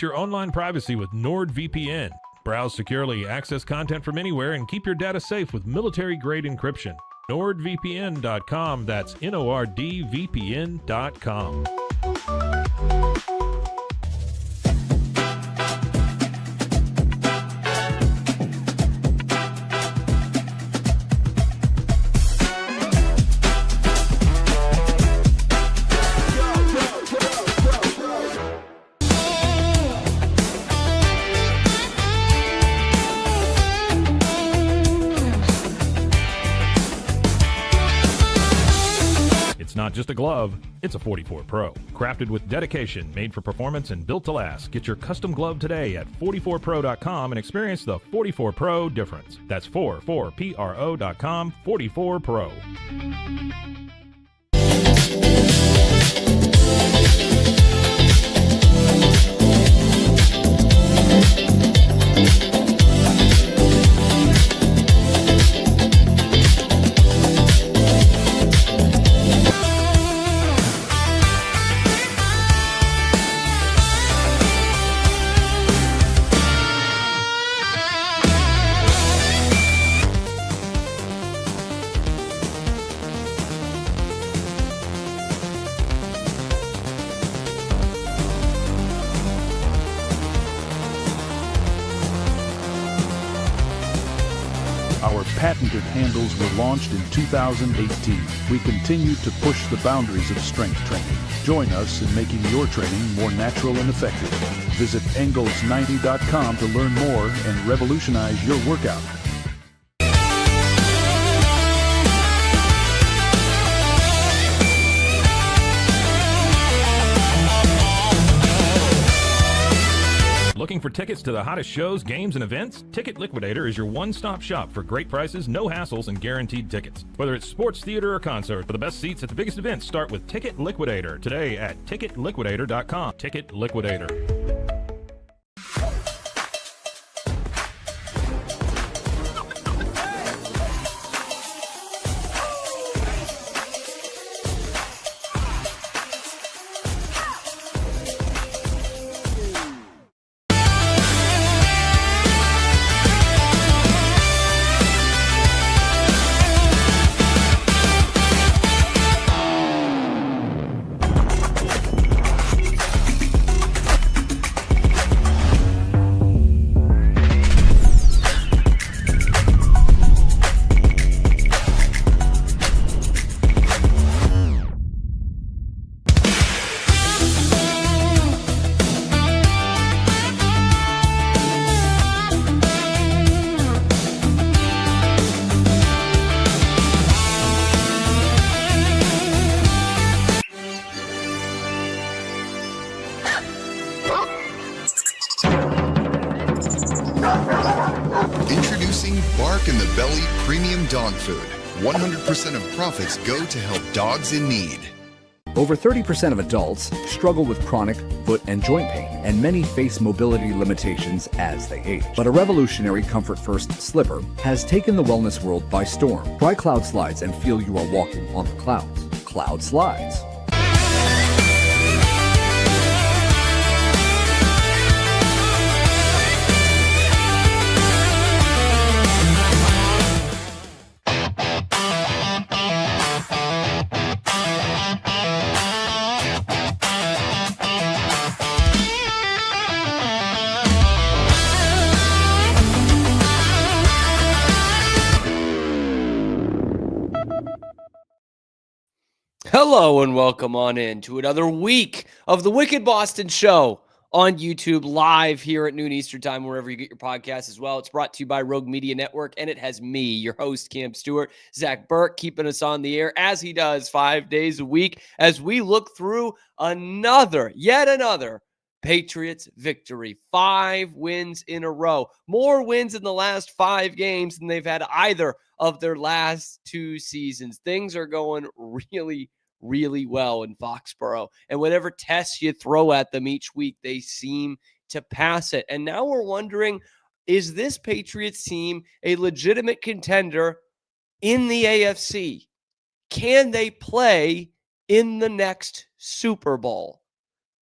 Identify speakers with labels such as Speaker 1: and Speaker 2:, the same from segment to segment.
Speaker 1: Protect your online privacy with NordVPN. Browse securely, access content from anywhere, and keep your data safe with military-grade encryption. NordVPN.com. That's NORDVPN.com. It's not just a glove, it's a 44 Pro. Crafted with dedication, made for performance, and built to last. Get your custom glove today at 44pro.com and experience the 44 Pro difference. That's 44pro.com, 44 Pro.
Speaker 2: Our patented handles were launched in 2018. We continue to push the boundaries of strength training. Join us in making your training more natural and effective. Visit Engels90.com to learn more and revolutionize your workout.
Speaker 1: Looking for tickets to the hottest shows, games, and events? Ticket Liquidator is your one-stop shop for great prices, no hassles, and guaranteed tickets. Whether it's sports, theater, or concert, for the best seats at the biggest events, start with Ticket Liquidator today at ticketliquidator.com. Ticket Liquidator.
Speaker 3: Introducing Bark in the Belly Premium Dog Food. 100% of profits go to help dogs in need.
Speaker 4: Over 30% of adults struggle with chronic foot and joint pain, and many face mobility limitations as they age. But a revolutionary Comfort First slipper has taken the wellness world by storm. Try Cloud Slides and feel you are walking on the clouds. Cloud Slides.
Speaker 5: Hello and welcome on in to another week of the Wicked Boston Show on YouTube, live here at noon Eastern Time, wherever you get your podcasts as well. It's brought to you by Rogue Media Network, and it has me, your host, Cam Stuart, Zach Burke, keeping us on the air as he does 5 days a week as we look through yet another Patriots victory. 5 wins in a row. More wins in the last 5 games than they've had either of their last 2 seasons. Things are going really well in Foxborough. And whatever tests you throw at them each week, they seem to pass it. And now we're wondering, is this Patriots team a legitimate contender in the AFC? Can they play in the next Super Bowl?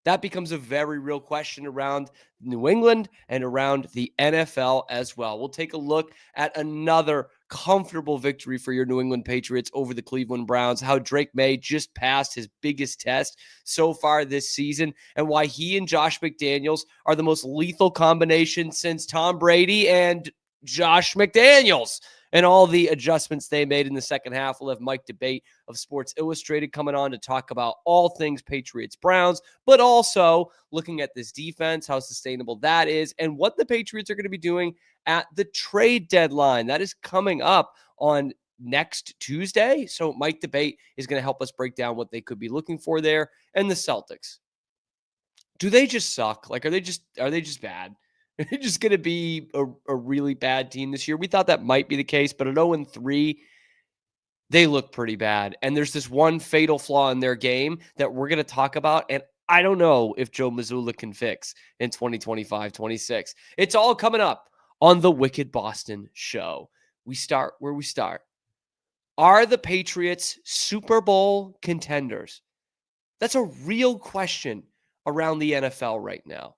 Speaker 5: That becomes a very real question around New England and around the NFL as well. We'll take a look at another comfortable victory for your New England Patriots over the Cleveland Browns, how Drake Maye just passed his biggest test so far this season, and why he and Josh McDaniels are the most lethal combination since Tom Brady and Josh McDaniels. And all the adjustments they made in the second half. We'll have Mike Debate of Sports Illustrated coming on to talk about all things Patriots-Browns, but also looking at this defense, how sustainable that is, and what the Patriots are going to be doing at the trade deadline. That is coming up on next Tuesday. So Mike Debate is going to help us break down what they could be looking for there. And the Celtics. Do they just suck? Like, are they just bad? Are they just going to be a really bad team this year? We thought that might be the case, but at 0-3, they look pretty bad. And there's this one fatal flaw in their game that we're going to talk about. And I don't know if Joe Mazzulla can fix in 2025-26. It's all coming up on the Wicked Boston Show. We start where we start. Are the Patriots Super Bowl contenders? That's a real question around the NFL right now.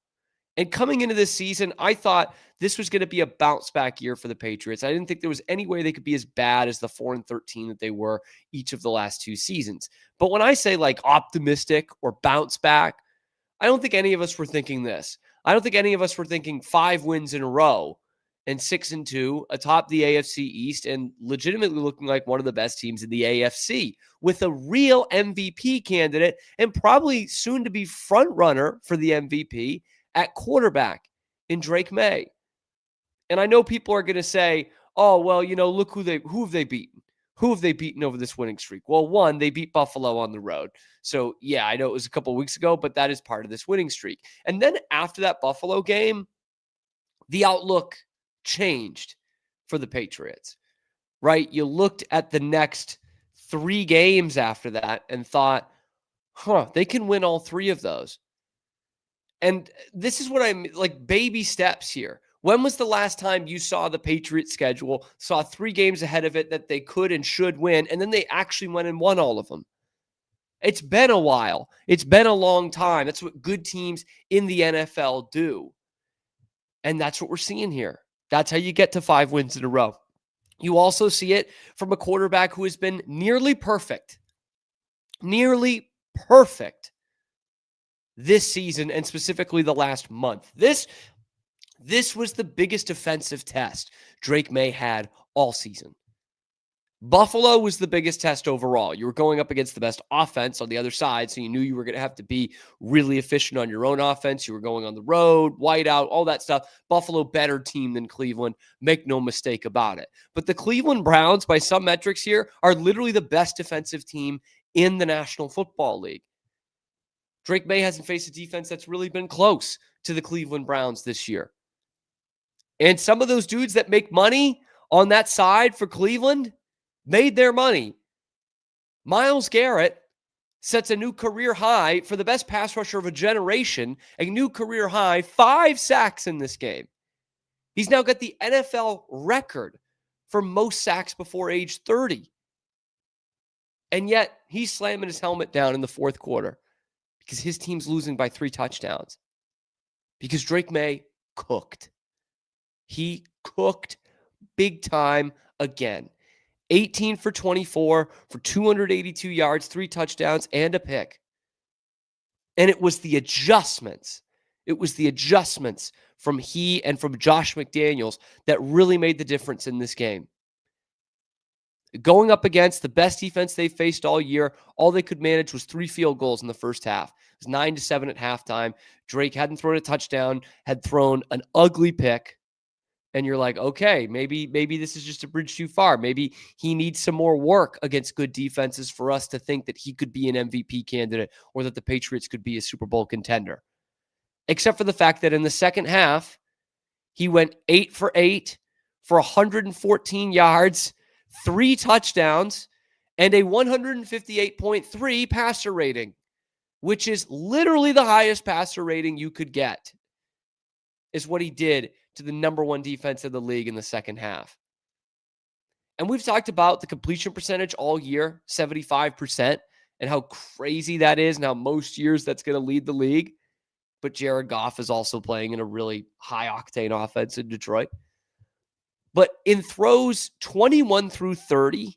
Speaker 5: And coming into this season, I thought this was going to be a bounce back year for the Patriots. I didn't think there was any way they could be as bad as the 4-13 that they were each of the last two seasons. But when I say like optimistic or bounce back, I don't think any of us were thinking this. I don't think any of us were thinking 5 wins in a row and 6-2 atop the AFC East and legitimately looking like one of the best teams in the AFC with a real MVP candidate and probably soon to be front runner for the MVP at quarterback in Drake Maye. And I know people are going to say, oh, well, look who have they beaten? Who have they beaten over this winning streak? Well, one, they beat Buffalo on the road. So, yeah, I know it was a couple of weeks ago, but that is part of this winning streak. And then after that Buffalo game, the outlook changed for the Patriots, right? You looked at the next 3 games after that and thought, they can win all 3 of those. And this is what I'm like, baby steps here. When was the last time you saw the Patriots schedule, saw 3 games ahead of it that they could and should win, and then they actually went and won all of them? It's been a while. It's been a long time. That's what good teams in the NFL do. And that's what we're seeing here. That's how you get to 5 wins in a row. You also see it from a quarterback who has been nearly perfect this season, and specifically the last month. This was the biggest defensive test Drake Maye had all season. Buffalo was the biggest test overall. You were going up against the best offense on the other side, so you knew you were going to have to be really efficient on your own offense. You were going on the road, whiteout, all that stuff. Buffalo, better team than Cleveland. Make no mistake about it. But the Cleveland Browns, by some metrics here, are literally the best defensive team in the National Football League. Drake Maye hasn't faced a defense that's really been close to the Cleveland Browns this year. And some of those dudes that make money on that side for Cleveland made their money. Myles Garrett sets a new career high for the best pass rusher of a generation, a new career high, 5 sacks in this game. He's now got the NFL record for most sacks before age 30. And yet he's slamming his helmet down in the fourth quarter because his team's losing by 3 touchdowns. Because Drake Maye cooked. He cooked big time again. 18 for 24 for 282 yards, 3 touchdowns, and a pick. And it was the adjustments. It was the adjustments from he and from Josh McDaniels that really made the difference in this game. Going up against the best defense they faced all year, all they could manage was 3 field goals in the first half. It was 9-7 at halftime. Drake hadn't thrown a touchdown, had thrown an ugly pick. And you're like, okay, maybe this is just a bridge too far. Maybe he needs some more work against good defenses for us to think that he could be an MVP candidate or that the Patriots could be a Super Bowl contender. Except for the fact that in the second half, he went 8 for 8 for 114 yards, 3 touchdowns, and a 158.3 passer rating, which is literally the highest passer rating you could get, is what he did to the number 1 defense of the league in the second half. And we've talked about the completion percentage all year, 75%, and how crazy that is and how most years that's going to lead the league. but Jared Goff is also playing in a really high-octane offense in Detroit. But in throws 21 through 30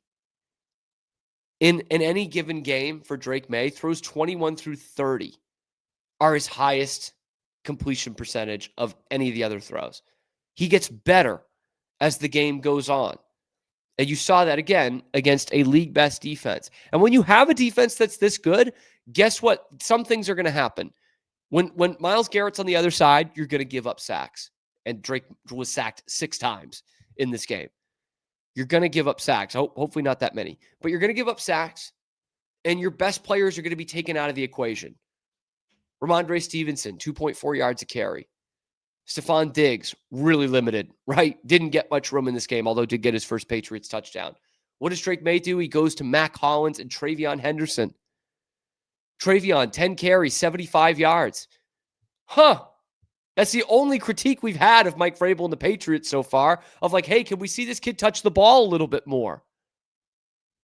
Speaker 5: in any given game for Drake Maye, throws 21 through 30 are his highest completion percentage of any of the other throws. He gets better as the game goes on. And you saw that again against a league best defense. And when you have a defense that's this good, guess what? Some things are going to happen. When Myles Garrett's on the other side, you're going to give up sacks. And Drake was sacked 6 times in this game. You're going to give up sacks. Hopefully not that many. But you're going to give up sacks. And your best players are going to be taken out of the equation. Ramondre Stevenson, 2.4 yards a carry. Stephon Diggs, really limited, right? Didn't get much room in this game, although did get his first Patriots touchdown. What does Drake Maye do? He goes to Mac Hollins and Travion Henderson. Travion, 10 carries, 75 yards. That's the only critique we've had of Mike Vrabel and the Patriots so far, of like, hey, can we see this kid touch the ball a little bit more?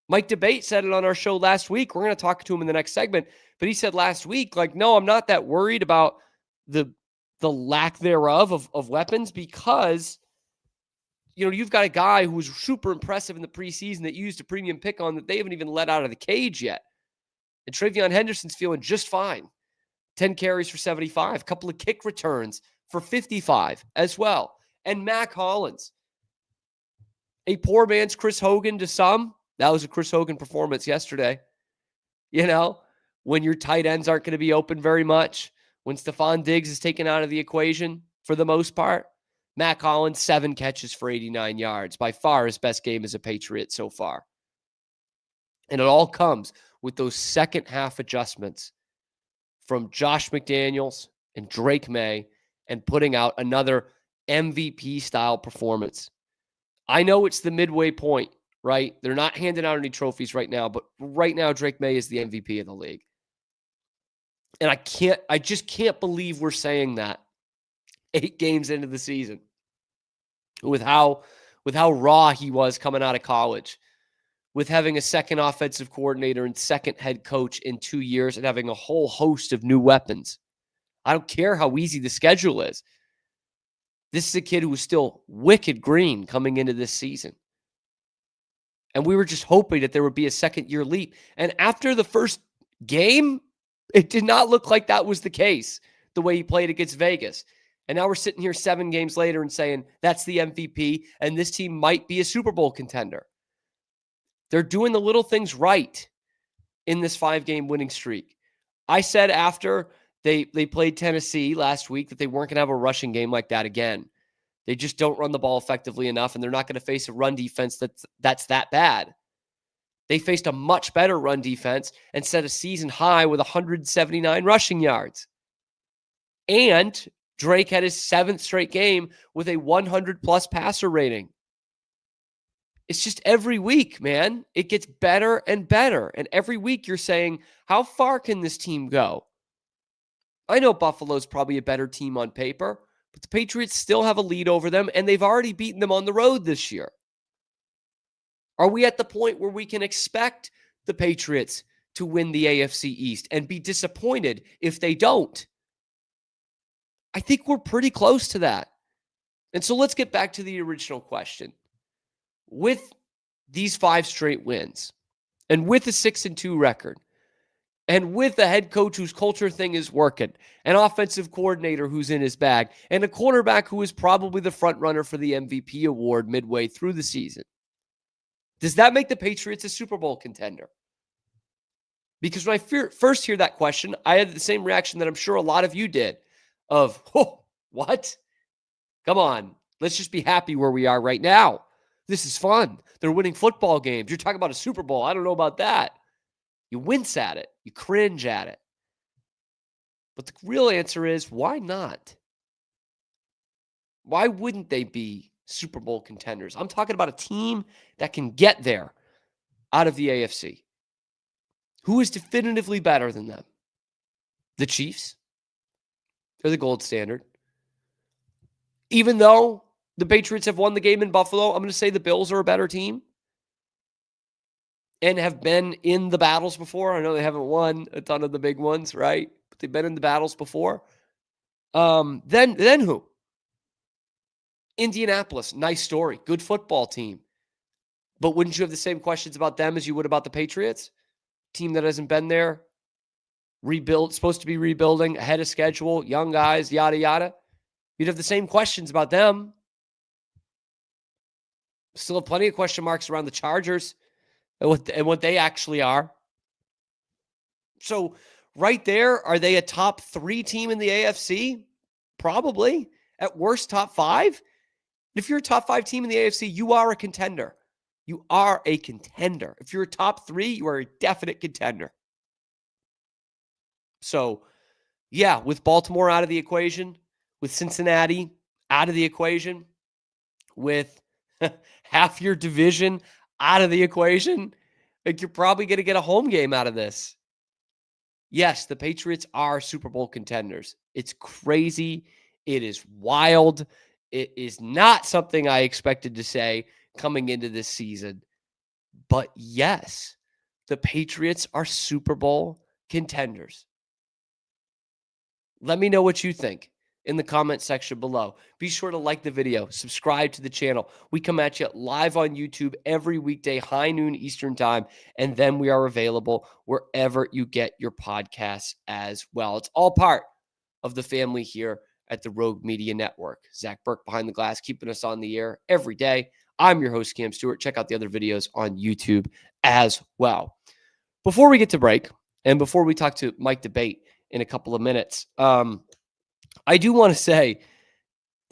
Speaker 5: Mike Debate said it on our show last week. We're going to talk to him in the next segment, but he said last week, like, no, I'm not that worried about the lack thereof of weapons because, you've got a guy who was super impressive in the preseason that you used a premium pick on that they haven't even let out of the cage yet. And Travion Henderson's feeling just fine. 10 carries for 75, a couple of kick returns for 55 as well. And Mac Hollins, a poor man's Chris Hogan to some. That was a Chris Hogan performance yesterday. When your tight ends aren't going to be open very much, when Stephon Diggs is taken out of the equation for the most part, Mac Hollins, 7 catches for 89 yards. By far his best game as a Patriot so far. And it all comes with those second half adjustments from Josh McDaniels and Drake Maye and putting out another MVP-style performance. I know it's the midway point, right? They're not handing out any trophies right now, but right now Drake Maye is the MVP of the league. And I just can't believe we're saying that 8 games into the season with how raw he was coming out of college, with having a second offensive coordinator and second head coach in 2 years and having a whole host of new weapons. I don't care how easy the schedule is. This is a kid who was still wicked green coming into this season. And we were just hoping that there would be a second-year leap. And after the first game, it did not look like that was the case, the way he played against Vegas. And now we're sitting here 7 games later and saying that's the MVP, and this team might be a Super Bowl contender. They're doing the little things right in this 5-game winning streak. I said after they played Tennessee last week that they weren't going to have a rushing game like that again. They just don't run the ball effectively enough, and they're not going to face a run defense that's that bad. They faced a much better run defense and set a season high with 179 rushing yards. And Drake had his 7th straight game with a 100-plus passer rating. It's just every week, man, it gets better and better. And every week you're saying, how far can this team go? I know Buffalo's probably a better team on paper, but the Patriots still have a lead over them, and they've already beaten them on the road this year. Are we at the point where we can expect the Patriots to win the AFC East and be disappointed if they don't? I think we're pretty close to that. And so let's get back to the original question. With these 5 straight wins, and with a 6-2 record, and with a head coach whose culture thing is working, an offensive coordinator who's in his bag, and a quarterback who is probably the front runner for the MVP award midway through the season, does that make the Patriots a Super Bowl contender? Because when I first hear that question, I had the same reaction that I'm sure a lot of you did of, what? Come on, let's just be happy where we are right now. This is fun. They're winning football games. You're talking about a Super Bowl. I don't know about that. You wince at it. You cringe at it. But the real answer is, why not? Why wouldn't they be Super Bowl contenders? I'm talking about a team that can get there out of the AFC. Who is definitively better than them? The Chiefs. They're the gold standard. Even though the Patriots have won the game in Buffalo, I'm going to say the Bills are a better team and have been in the battles before. I know they haven't won a ton of the big ones, right? But they've been in the battles before. Then who? Indianapolis, nice story, good football team. But wouldn't you have the same questions about them as you would about the Patriots? Team that hasn't been there, supposed to be rebuilding, ahead of schedule, young guys, yada, yada. You'd have the same questions about them. Still have plenty of question marks around the Chargers and what they actually are. So right there, are they a top 3 team in the AFC? Probably. At worst, top 5. If you're a top 5 team in the AFC, you are a contender. You are a contender. If you're a top 3, you are a definite contender. So, yeah, with Baltimore out of the equation, with Cincinnati out of the equation, with half your division out of the equation, like you're probably going to get a home game out of this. Yes, the Patriots are Super Bowl contenders. It's crazy. It is wild. It is not something I expected to say coming into this season. But yes, the Patriots are Super Bowl contenders. Let me know what you think in the comment section below. Be sure to like the video, subscribe to the channel. We come at you live on YouTube every weekday, high noon Eastern time, and then we are available wherever you get your podcasts as well. It's all part of the family here at the Rogue Media Network. Zach Burke behind the glass, keeping us on the air every day. I'm your host, Cam Stuart. Check out the other videos on YouTube as well. Before we get to break, and before we talk to Mike Debate in a couple of minutes, I do want to say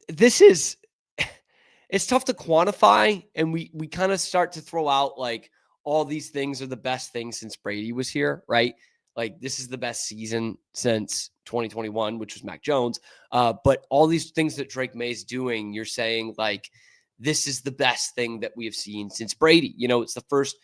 Speaker 5: it's tough to quantify, and we kind of start to throw out like all these things are the best things since Brady was here, right? Like this is the best season since 2021, which was Mac Jones. But all these things that Drake Maye is doing, you're saying like this is the best thing that we have seen since Brady. You know, it's the first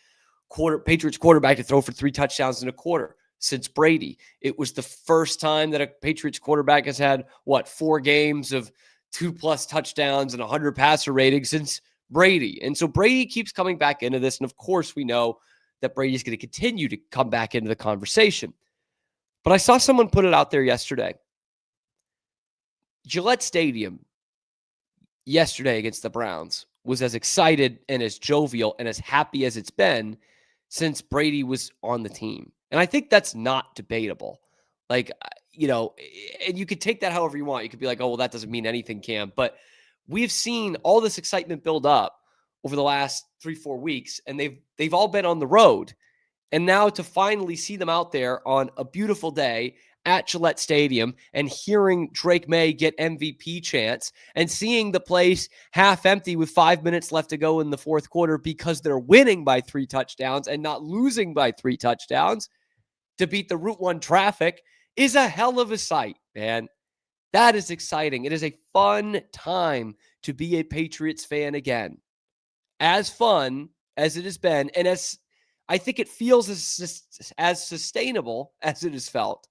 Speaker 5: Patriots quarterback to throw for 3 touchdowns in a quarter since Brady. It was the first time that a Patriots quarterback has had, 4 games of 2+ touchdowns and 100 passer ratings since Brady. And so Brady keeps coming back into this. And of course, we know that Brady's going to continue to come back into the conversation. But I saw someone put it out there yesterday. Gillette Stadium yesterday against the Browns was as excited and as jovial and as happy as it's been since Brady was on the team. And I think that's not debatable. Like, you know, and you could take that however you want. You could be like, oh, well, that doesn't mean anything, Cam. But we've seen all this excitement build up over the last 3-4 weeks, and they've all been on the road. And now to finally see them out there on a beautiful day at Gillette Stadium and hearing Drake Maye get MVP chants and seeing the place half empty with 5 minutes left to go in the fourth quarter because they're winning by 3 touchdowns and not losing by 3 touchdowns to beat the Route 1 traffic is a hell of a sight, man. That is exciting. It is a fun time to be a Patriots fan again. As fun as it has been, and as I think it feels as sustainable as it has felt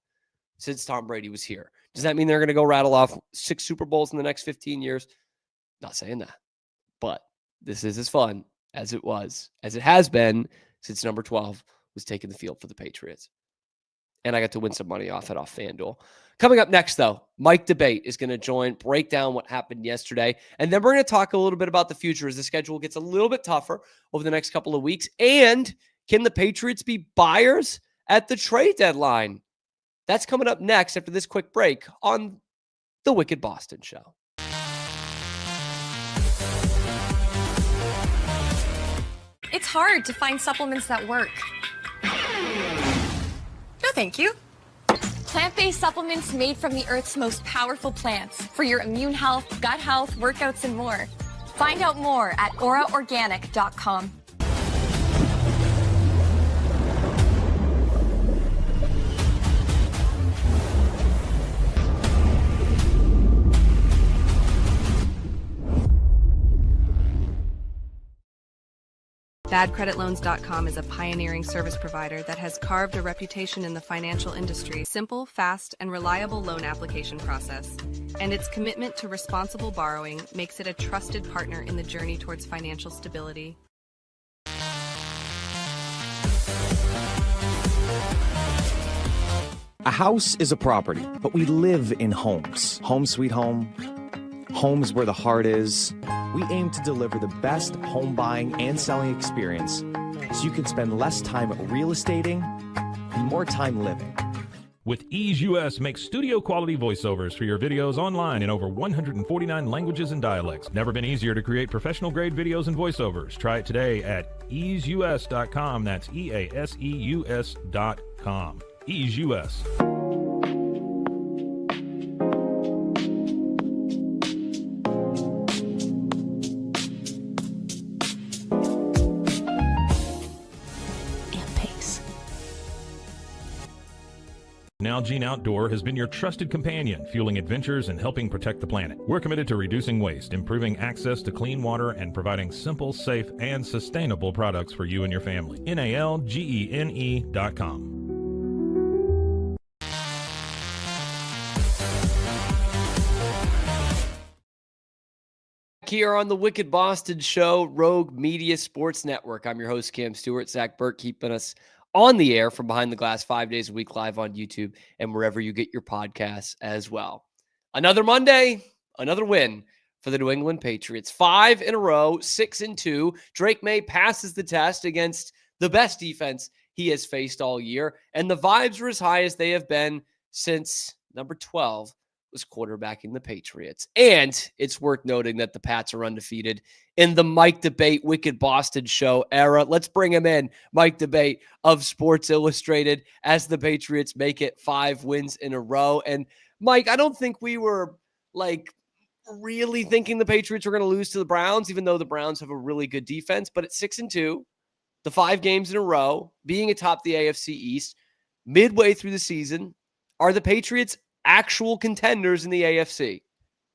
Speaker 5: since Tom Brady was here. Does that mean they're going to go rattle off 6 Super Bowls in the next 15 years? Not saying that. But this is as fun as it has been since number 12 was taking the field for the Patriots. And I got to win some money off FanDuel. Coming up next, though, Mike Debate is going to join, break down what happened yesterday. And then we're going to talk a little bit about the future as the schedule gets a little bit tougher over the next couple of weeks. And can the Patriots be buyers at the trade deadline? That's coming up next after this quick break on The Wicked Boston Show.
Speaker 6: It's hard to find supplements that work. No, thank you. Plant-based supplements made from the Earth's most powerful plants for your immune health, gut health, workouts, and more. Find out more at auraorganic.com.
Speaker 7: BadCreditLoans.com is a pioneering service provider that has carved a reputation in the financial industry. Simple, fast, and reliable loan application process. And its commitment to responsible borrowing makes it a trusted partner in the journey towards financial stability.
Speaker 8: A house is a property, but we live in homes. Home sweet home. Home's where the heart is. We aim to deliver the best home buying and selling experience so you can spend less time real estating and more time living.
Speaker 1: With Ease US, make studio quality voiceovers for your videos online in over 149 languages and dialects. Never been easier to create professional grade videos and voiceovers. Try it today at easeus.com. That's EASEUS.com. Ease US. Nalgene Outdoor has been your trusted companion, fueling adventures and helping protect the planet. We're committed to reducing waste, improving access to clean water, and providing simple, safe, and sustainable products for you and your family. NALGENE.com.
Speaker 5: Here on the Wicked Boston Show, Rogue Media Sports Network. I'm your host, Cam Stuart. Zach Burke keeping us on the air from behind the glass 5 days a week, live on YouTube and wherever you get your podcasts as well. Another Monday, another win for the New England Patriots. 5 in a row, 6-2. Drake Maye passes the test against the best defense he has faced all year, and the vibes are as high as they have been since number 12 was quarterbacking the Patriots. And it's worth noting that the Pats are undefeated in the Mike Debate Wicked Boston Show era. Let's bring him in, Mike Debate of Sports Illustrated, as the Patriots make it 5 wins in a row. And Mike, I don't think we were really thinking the Patriots were going to lose to the Browns, even though the Browns have a really good defense. But at 6-2, the 5 games in a row, being atop the AFC East, midway through the season, are the Patriots actual contenders in the AFC?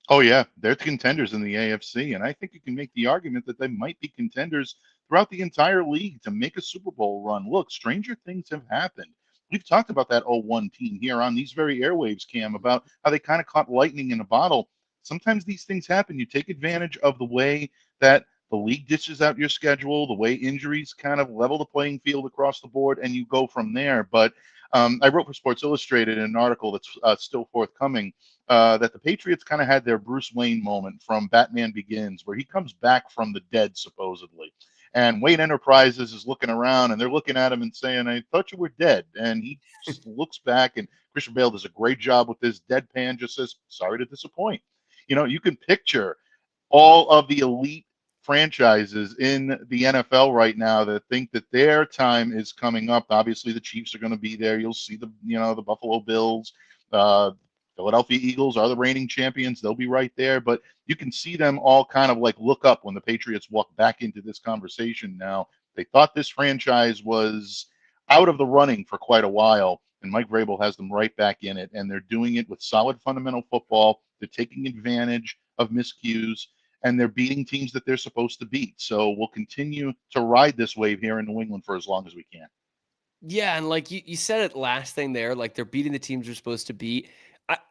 Speaker 9: Oh, yeah, they're contenders in the AFC, and I think you can make the argument that they might be contenders throughout the entire league to make a Super Bowl run. Look, stranger things have happened. We've talked about that 0-1 team here on these very airwaves, Cam, about how they kind of caught lightning in a bottle. Sometimes these things happen. You take advantage of the way that the league dishes out your schedule, the way injuries kind of level the playing field across the board, and you go from there. But I wrote for Sports Illustrated in an article that's still forthcoming that the Patriots kind of had their Bruce Wayne moment from Batman Begins, where he comes back from the dead, supposedly. And Wayne Enterprises is looking around, and they're looking at him and saying, "I thought you were dead." And he just looks back, and Christian Bale does a great job with this deadpan, just says, "Sorry to disappoint." You know, you can picture all of the elite franchises in the NFL right now that think that their time is coming up. Obviously, the Chiefs are going to be there. You'll see the Buffalo Bills, Philadelphia Eagles are the reigning champions. They'll be right there. But you can see them all kind of look up when the Patriots walk back into this conversation now. They thought this franchise was out of the running for quite a while, and Mike Vrabel has them right back in it, and they're doing it with solid fundamental football. They're taking advantage of miscues, and they're beating teams that they're supposed to beat. So we'll continue to ride this wave here in New England for as long as we can.
Speaker 5: Yeah, and you said it last thing there, they're beating the teams they're supposed to beat.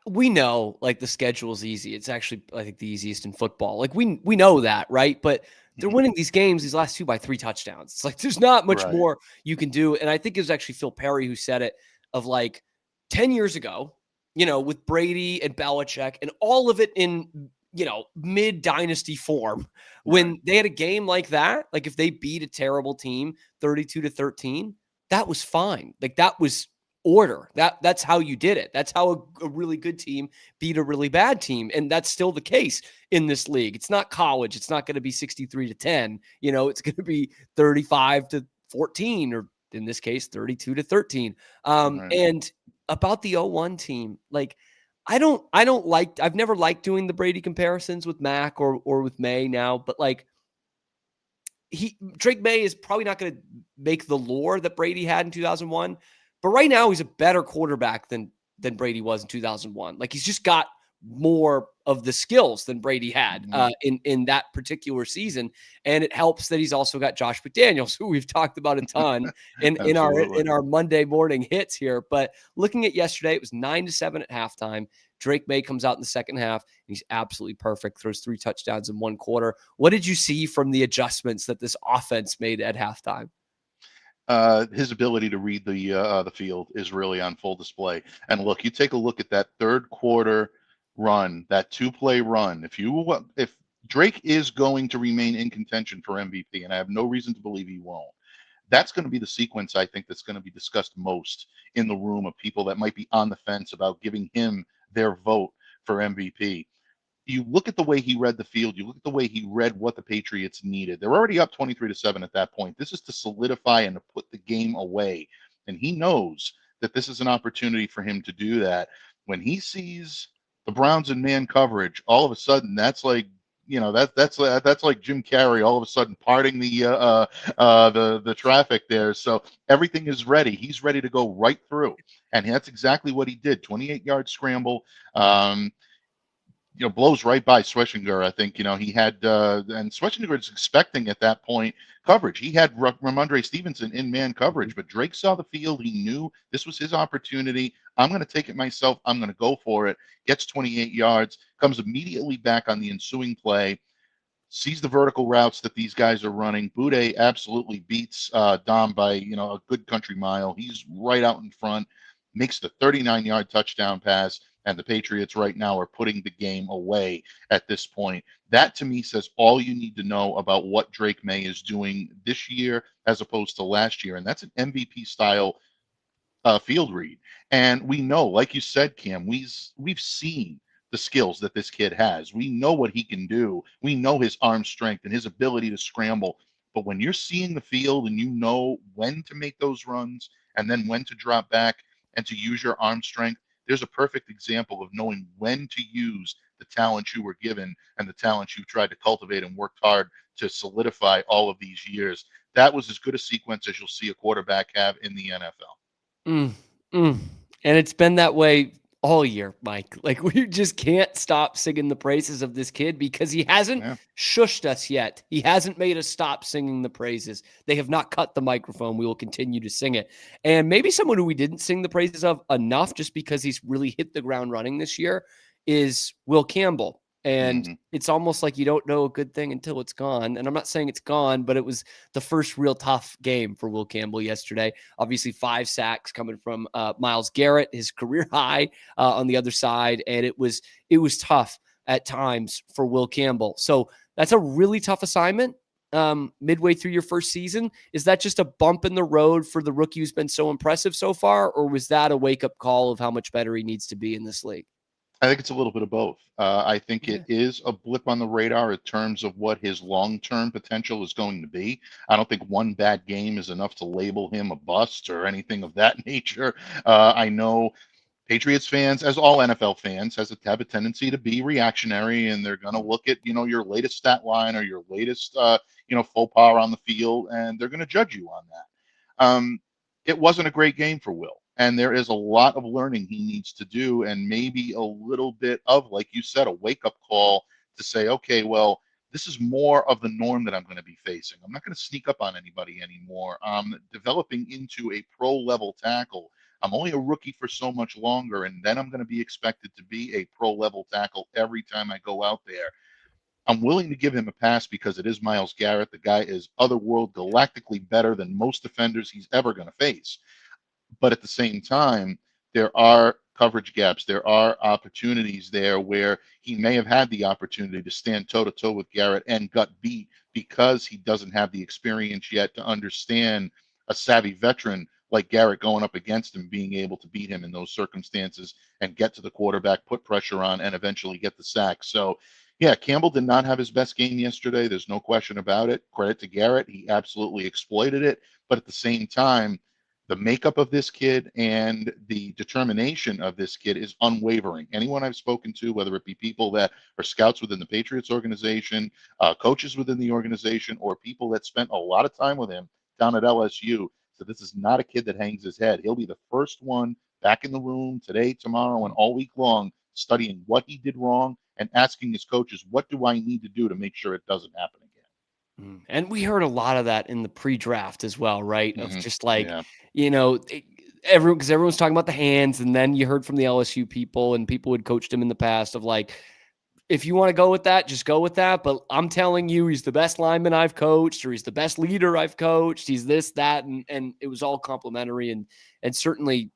Speaker 5: We know the schedule is easy. It's actually, I think, the easiest in football. We know that, right? But they're winning these games, these last 2 by 3 touchdowns. It's there's not much more you can do. And I think it was actually Phil Perry who said it of 10 years ago, with Brady and Belichick and all of it in mid-dynasty form, when they had a game like that, if they beat a terrible team 32-13, that was fine. That was order. That's how you did it. That's how a really good team beat a really bad team. And that's still the case in this league. It's not college. It's not going to be 63-10. It's going to be 35-14, or in this case, 32-13. And about the 0-1 team, I've never liked doing the Brady comparisons with Mac or with May now, but Drake Maye is probably not going to make the lore that Brady had in 2001, but right now he's a better quarterback than Brady was in 2001. He's just got more of the skills than Brady had in that particular season. And it helps that he's also got Josh McDaniels, who we've talked about a ton in our Monday morning hits here. But looking at yesterday, it was 9-7 at halftime. Drake Maye comes out in the second half, and he's absolutely perfect, throws 3 touchdowns in 1 quarter. What did you see from the adjustments that this offense made at halftime?
Speaker 9: his ability to read the field is really on full display. And look, you take a look at that third quarter run, that 2-play run. If Drake is going to remain in contention for MVP, and I have no reason to believe he won't, that's going to be the sequence I think that's going to be discussed most in the room of people that might be on the fence about giving him their vote for MVP. You look at the way he read the field, you look at the way he read what the Patriots needed. They're already up 23-7 at that point. This is to solidify and to put the game away. And he knows that this is an opportunity for him to do that. When he sees the Browns in man coverage, all of a sudden that's like, that's like Jim Carrey all of a sudden parting the traffic there. So everything is ready. He's ready to go right through. And that's exactly what he did. 28-yard scramble. Blows right by Schwetzinger. I think, he had, and Schwetzinger is expecting at that point coverage. He had Ramondre Stevenson in man coverage, but Drake saw the field. He knew this was his opportunity. I'm going to take it myself. I'm going to go for it. Gets 28 yards, comes immediately back on the ensuing play, sees the vertical routes that these guys are running. Boutte absolutely beats Dom by, a good country mile. He's right out in front, makes the 39-yard touchdown pass. And the Patriots right now are putting the game away at this point. That to me says all you need to know about what Drake Maye is doing this year as opposed to last year. And that's an MVP style field read. And we know, like you said, Cam, we've seen the skills that this kid has. We know what he can do. We know his arm strength and his ability to scramble. But when you're seeing the field and you know when to make those runs and then when to drop back and to use your arm strength, there's a perfect example of knowing when to use the talent you were given and the talent you've tried to cultivate and worked hard to solidify all of these years. That was as good a sequence as you'll see a quarterback have in the NFL.
Speaker 5: And it's been that way all year, Mike. Like, we just can't stop singing the praises of this kid because he hasn't shushed us yet. He hasn't made us stop singing the praises. They have not cut the microphone. We will continue to sing it. And maybe someone who we didn't sing the praises of enough just because he's really hit the ground running this year is Will Campbell. And it's almost like you don't know a good thing until it's gone. And I'm not saying it's gone, but it was the first real tough game for Will Campbell yesterday. Obviously 5 sacks coming from Myles Garrett, his career high on the other side. And it was tough at times for Will Campbell. So that's a really tough assignment midway through your first season. Is that just a bump in the road for the rookie who's been so impressive so far? Or was that a wake-up call of how much better he needs to be in this league?
Speaker 9: I think it's a little bit of both. I think it is a blip on the radar in terms of what his long-term potential is going to be. I don't think one bad game is enough to label him a bust or anything of that nature. I know Patriots fans, as all NFL fans, have a tendency to be reactionary, and they're going to look at, your latest stat line or your latest, faux pas on the field, and they're going to judge you on that. It wasn't a great game for Will. And there is a lot of learning he needs to do, and maybe a little bit of, like you said, a wake-up call to say, okay, well, this is more of the norm that I'm going to be facing. I'm not going to sneak up on anybody anymore. I'm developing into a pro-level tackle. I'm only a rookie for so much longer, and then I'm going to be expected to be a pro-level tackle every time I go out there. I'm willing to give him a pass because it is Myles Garrett. The guy is otherworld, galactically better than most defenders he's ever going to face. But at the same time, there are coverage gaps. There are opportunities there where he may have had the opportunity to stand toe-to-toe with Garrett and gut beat because he doesn't have the experience yet to understand a savvy veteran like Garrett going up against him, being able to beat him in those circumstances and get to the quarterback, put pressure on, and eventually get the sack. So, yeah, Campbell did not have his best game yesterday. There's no question about it. Credit to Garrett. He absolutely exploited it. But at the same time, the makeup of this kid and the determination of this kid is unwavering. Anyone I've spoken to, whether it be people that are scouts within the Patriots organization, coaches within the organization, or people that spent a lot of time with him down at LSU, so this is not a kid that hangs his head. He'll be the first one back in the room today, tomorrow, and all week long, studying what he did wrong and asking his coaches, what do I need to do to make sure it doesn't happen again?
Speaker 5: And we heard a lot of that in the pre-draft as well, right? Of just like, because everyone's talking about the hands, and then you heard from the LSU people and people who had coached him in the past of like, if you want to go with that, just go with that. But I'm telling you, he's the best lineman I've coached, or he's the best leader I've coached. He's this, that, and it was all complimentary. And certainly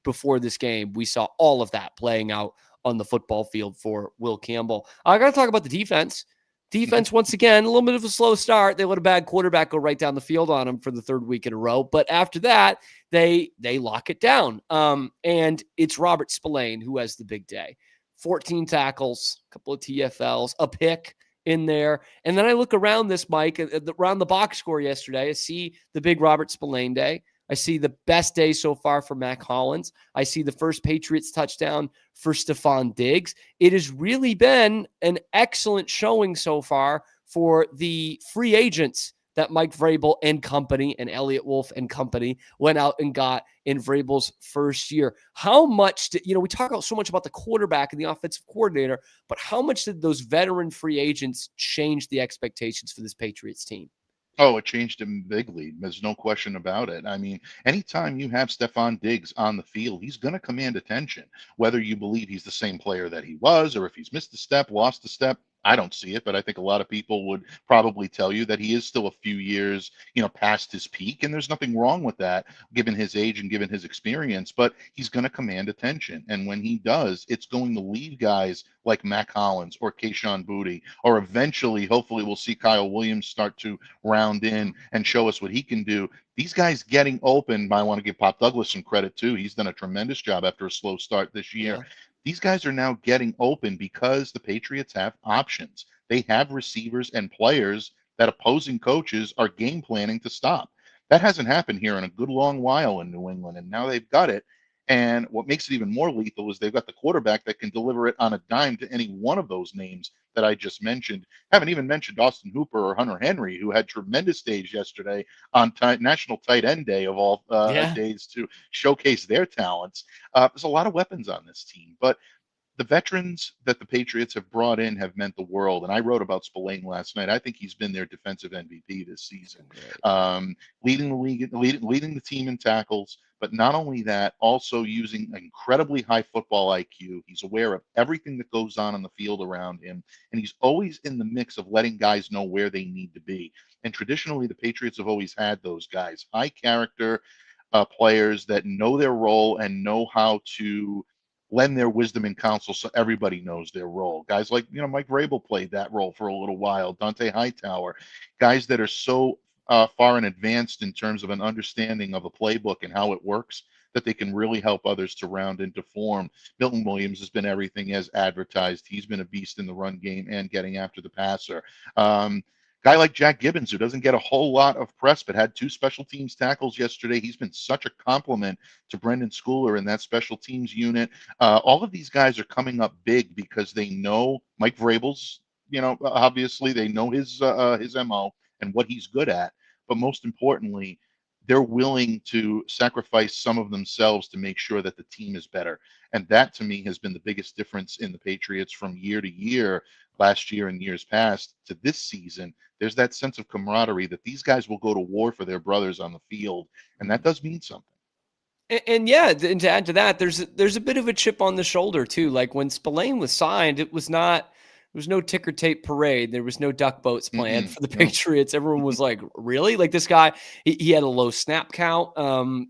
Speaker 5: before this game, we saw all of that playing out on the football field for Will Campbell. I got to talk about the defense. Defense, once again, a little bit of a slow start. They let a bad quarterback go right down the field on them for the third week in a row. But after that, they lock it down. And it's Robert Spillane who has the big day. 14 tackles, a couple of TFLs, a pick in there. And then I look around this, Mike, around the box score yesterday. I see the big Robert Spillane day. I see the best day so far for Mac Hollins. I see the first Patriots touchdown for Stephon Diggs. It has really been an excellent showing so far for the free agents that Mike Vrabel and company and Elliott Wolf and company went out and got in Vrabel's first year. How much did, we talk so much about the quarterback and the offensive coordinator, but how much did those veteran free agents change the expectations for this Patriots team?
Speaker 9: Oh, it changed him bigly. There's no question about it. I mean, anytime you have Stephon Diggs on the field, he's going to command attention, whether you believe he's the same player that he was, or if he's missed a step, lost a step. I don't see it, but I think a lot of people would probably tell you that he is still a few years, past his peak, and there's nothing wrong with that, given his age and given his experience. But he's going to command attention, and when he does, it's going to leave guys like Mac Hollins or Kayshon Boutte, or eventually, hopefully, we'll see Kyle Williams start to round in and show us what he can do. These guys getting open. I want to give Pop Douglas some credit too. He's done a tremendous job after a slow start this year.
Speaker 5: Yeah.
Speaker 9: These guys are now getting open because the Patriots have options. They have receivers and players that opposing coaches are game planning to stop. That hasn't happened here in a good long while in New England, and now they've got it. And what makes it even more lethal is they've got the quarterback that can deliver it on a dime to any one of those names that I just mentioned. Haven't even mentioned Austin Hooper or Hunter Henry, who had tremendous days yesterday on National Tight End Day of all days to showcase their talents. There's a lot of weapons on this team, but the veterans that the Patriots have brought in have meant the world. And I wrote about Spillane last night. I think he's been their defensive MVP this season, leading the league, leading the team in tackles. But not only that, also using incredibly high football IQ. He's aware of everything that goes on the field around him, and he's always in the mix of letting guys know where they need to be. And traditionally, the Patriots have always had those guys, high character players that know their role and know how to lend their wisdom and counsel so everybody knows their role. Guys like, Mike Vrabel played that role for a little while, Dante Hightower, guys that are so far and advanced in terms of an understanding of a playbook and how it works that they can really help others to round into form. Milton Williams has been everything as advertised. He's been a beast in the run game and getting after the passer. Guy like Jack Gibbons, who doesn't get a whole lot of press, but had 2 special teams tackles yesterday. He's been such a compliment to Brendan Schooler in that special teams unit. All of these guys are coming up big because they know Mike Vrabel's, obviously they know his MO and what he's good at. But most importantly, they're willing to sacrifice some of themselves to make sure that the team is better. And that, to me, has been the biggest difference in the Patriots from year to year, last year and years past, to this season. There's that sense of camaraderie that these guys will go to war for their brothers on the field, and that does mean something.
Speaker 5: And to add to that, there's a bit of a chip on the shoulder too. Like when Spillane was signed, there was no ticker tape parade. There was no duck boats planned for the Patriots. Everyone was like, really? Like this guy, he had a low snap count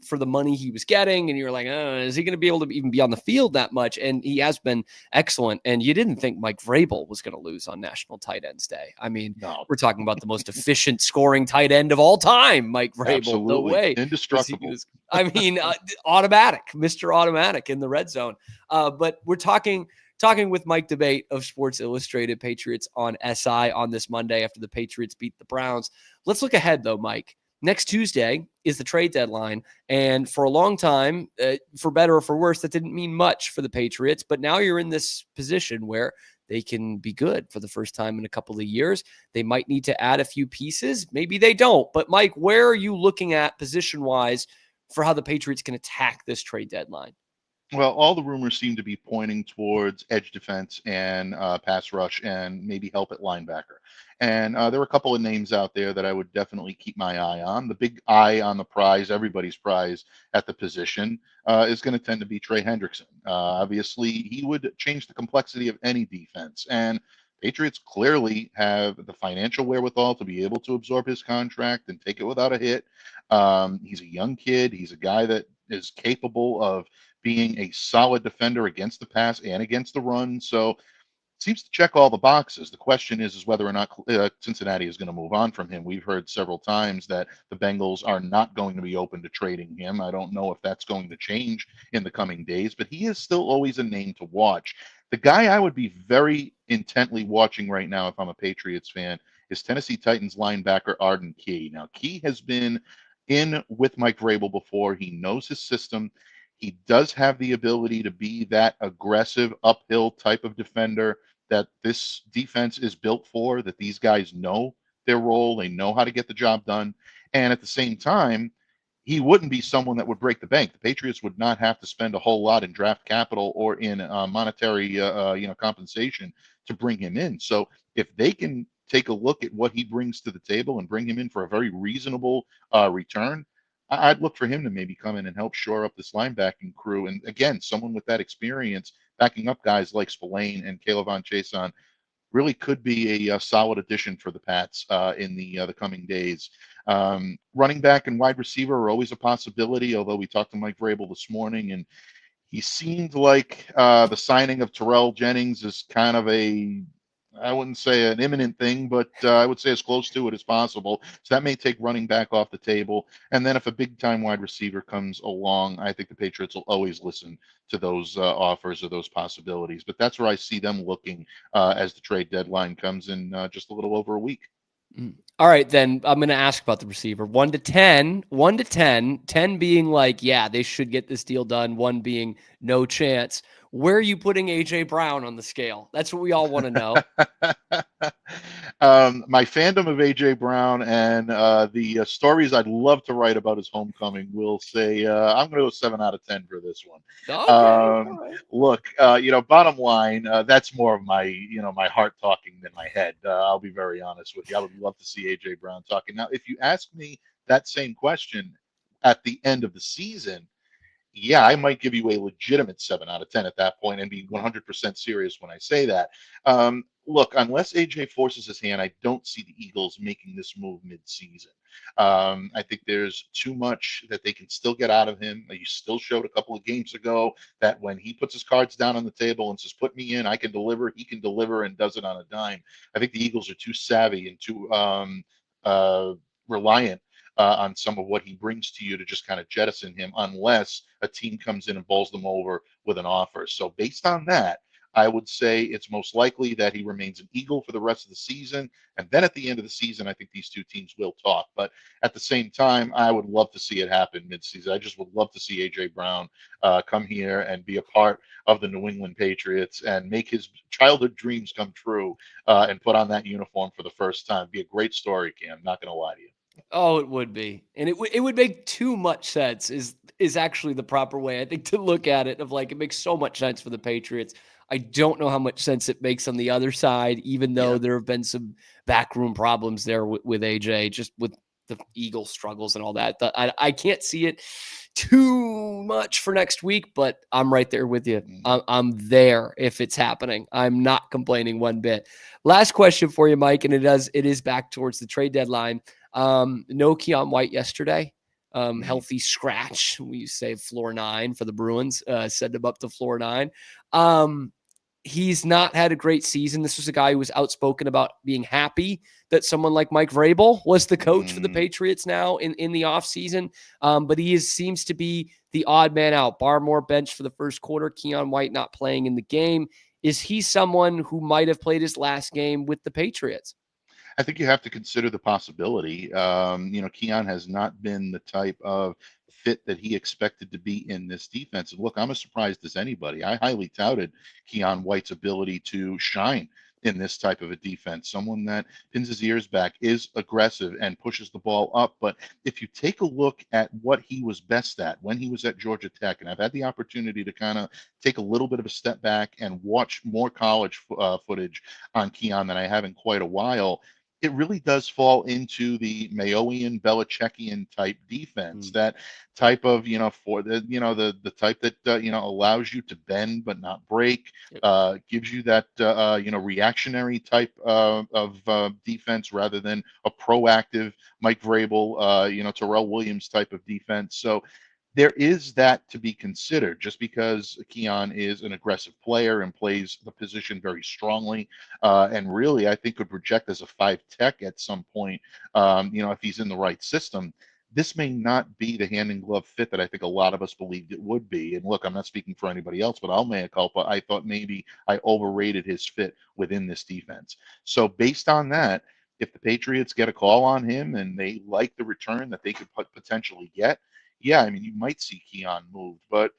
Speaker 5: for the money he was getting. And you're like, is he going to be able to even be on the field that much? And he has been excellent. And you didn't think Mike Vrabel was going to lose on National Tight Ends Day. I mean, we're talking about the most efficient scoring tight end of all time, Mike Vrabel.
Speaker 9: Absolutely.
Speaker 5: No way.
Speaker 9: Indestructible.
Speaker 5: Automatic, Mr. Automatic in the red zone. But we're talking with Mike Debate of Sports Illustrated Patriots on SI on this Monday after the Patriots beat the Browns. Let's look ahead, though, Mike. Next Tuesday is the trade deadline. And for a long time, for better or for worse, that didn't mean much for the Patriots. But now you're in this position where they can be good for the first time in a couple of years. They might need to add a few pieces. Maybe they don't. But, Mike, where are you looking at position-wise for how the Patriots can attack this trade deadline?
Speaker 9: Well, all the rumors seem to be pointing towards edge defense and pass rush and maybe help at linebacker. And there are a couple of names out there that I would definitely keep my eye on. The big eye on the prize, everybody's prize at the position, is going to tend to be Trey Hendrickson. Obviously, he would change the complexity of any defense. And Patriots clearly have the financial wherewithal to be able to absorb his contract and take it without a hit. He's a young kid. He's a guy that is capable of being a solid defender against the pass and against the run. So seems to check all the boxes. The question is whether or not Cincinnati is going to move on from him. We've heard several times that the Bengals are not going to be open to trading him. I don't know if that's going to change in the coming days, but he is still always a name to watch. The guy I would be very intently watching right now, if I'm a Patriots fan, is Tennessee Titans linebacker Arden Key. Now, Key has been in with Mike Vrabel before. He knows his system. He does have the ability to be that aggressive uphill type of defender that this defense is built for, that these guys know their role, they know how to get the job done. And at the same time, he wouldn't be someone that would break the bank. The Patriots would not have to spend a whole lot in draft capital or in monetary compensation to bring him in. So if they can take a look at what he brings to the table and bring him in for a very reasonable return, I'd look for him to maybe come in and help shore up this linebacking crew. And again, someone with that experience backing up guys like Spillane and Caleb Von Chason really could be a solid addition for the Pats in the coming days. Running back and wide receiver are always a possibility, although we talked to Mike Vrabel this morning, and he seemed like the signing of Terrell Jennings is kind of I wouldn't say an imminent thing, but I would say as close to it as possible. So that may take running back off the table. And then if a big time wide receiver comes along, I think the Patriots will always listen to those offers or those possibilities. But that's where I see them looking as the trade deadline comes in just a little over a week.
Speaker 5: All right, then I'm going to ask about the receiver. 1 to 10, 1 to 10, 10 being like, yeah, they should get this deal done, 1 being no chance. Where are you putting AJ Brown on the scale? That's what we all want to know.
Speaker 9: My fandom of AJ Brown and the stories I'd love to write about his homecoming will say I'm going to go 7 out of 10 for this one.
Speaker 5: Okay, right.
Speaker 9: Look, bottom line, that's more of my, my heart talking than my head. I'll be very honest with you. I would love to see AJ Brown talking. Now, if you ask me that same question at the end of the season, yeah, I might give you a legitimate 7 out of 10 at that point and be 100% serious when I say that. Look, unless AJ forces his hand, I don't see the Eagles making this move mid-season. I think there's too much that they can still get out of him. You still showed a couple of games ago that when he puts his cards down on the table and says, put me in, I can deliver, he can deliver and does it on a dime. I think the Eagles are too savvy and too reliant on some of what he brings to you to just kind of jettison him unless a team comes in and bowls them over with an offer. So based on that, I would say it's most likely that he remains an Eagle for the rest of the season. And then at the end of the season, I think these two teams will talk. But at the same time, I would love to see it happen midseason. I just would love to see A.J. Brown come here and be a part of the New England Patriots and make his childhood dreams come true and put on that uniform for the first time. Be a great story, Cam. Not going to lie to you.
Speaker 5: Oh, it would be. And it would make too much sense is actually the proper way, I think, to look at it. Of like, it makes so much sense for the Patriots. I don't know how much sense it makes on the other side, even though there have been some backroom problems there with AJ, just with the Eagles struggles and all that. I can't see it too much for next week, but I'm right there with you. I'm there if it's happening. I'm not complaining one bit. Last question for you, Mike, and it is back towards the trade deadline. No Keon White yesterday. Healthy scratch. We say floor 9 for the Bruins. Send him up to floor 9. He's not had a great season. This was a guy who was outspoken about being happy that someone like Mike Vrabel was the coach for the Patriots now in the offseason. But he seems to be the odd man out. Barmore benched for the first quarter. Keon White not playing in the game. Is he someone who might have played his last game with the Patriots?
Speaker 9: I think you have to consider the possibility. Keon has not been the type of fit that he expected to be in this defense. And look, I'm as surprised as anybody. I highly touted Keon White's ability to shine in this type of a defense. Someone that pins his ears back, is aggressive, and pushes the ball up. But if you take a look at what he was best at when he was at Georgia Tech, and I've had the opportunity to kind of take a little bit of a step back and watch more college footage on Keon than I have in quite a while, it really does fall into the Mayoian, Belichickian type defense. That type of, for the type that, allows you to bend but not break, gives you that, reactionary type of defense rather than a proactive Mike Vrabel, Terrell Williams type of defense. So there is that to be considered. Just because Keon is an aggressive player and plays the position very strongly, and really I think could project as a 5 tech at some point, if he's in the right system, this may not be the hand in glove fit that I think a lot of us believed it would be. And look, I'm not speaking for anybody else, but I'll mea culpa. I thought maybe I overrated his fit within this defense. So based on that, if the Patriots get a call on him and they like the return that they could potentially get, yeah, I mean, you might see Keon moved, but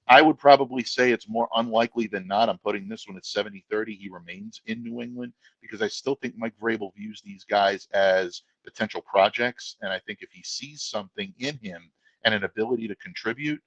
Speaker 9: I would probably say it's more unlikely than not. I'm putting this one at 70-30. He remains in New England because I still think Mike Vrabel views these guys as potential projects. And I think if he sees something in him and an ability to contribute,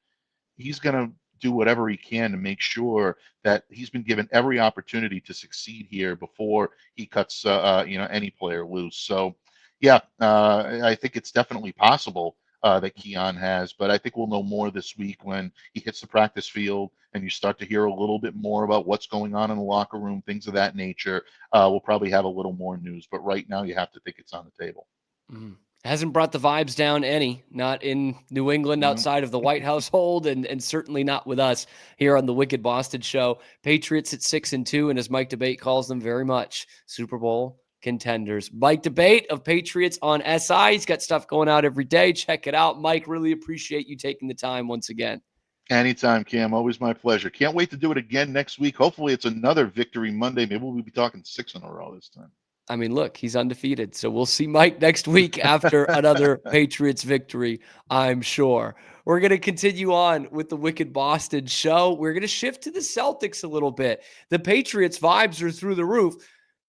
Speaker 9: he's going to do whatever he can to make sure that he's been given every opportunity to succeed here before he cuts, any player loose. So, yeah, I think it's definitely possible that Keon has, but I think we'll know more this week when he hits the practice field and you start to hear a little bit more about what's going on in the locker room, things of that nature. We'll probably have a little more news, but right now you have to think it's on the table.
Speaker 5: Hasn't brought the vibes down any, not in New England outside of the White household, and certainly not with us here on the Wicked Boston Show. Patriots at 6-2, and as Mike Debate calls them very much, Super Bowl contenders. Mike Debate of Patriots on SI. He's got stuff going out every day. Check it out. Mike, really appreciate you taking the time once again.
Speaker 9: Anytime, Cam. Always my pleasure. Can't wait to do it again next week. Hopefully it's another Victory Monday. Maybe we'll be talking 6 in a row this time.
Speaker 5: I mean, look, he's undefeated. So we'll see Mike next week after another Patriots victory, I'm sure. We're going to continue on with the Wicked Boston Show. We're going to shift to the Celtics a little bit. The Patriots vibes are through the roof.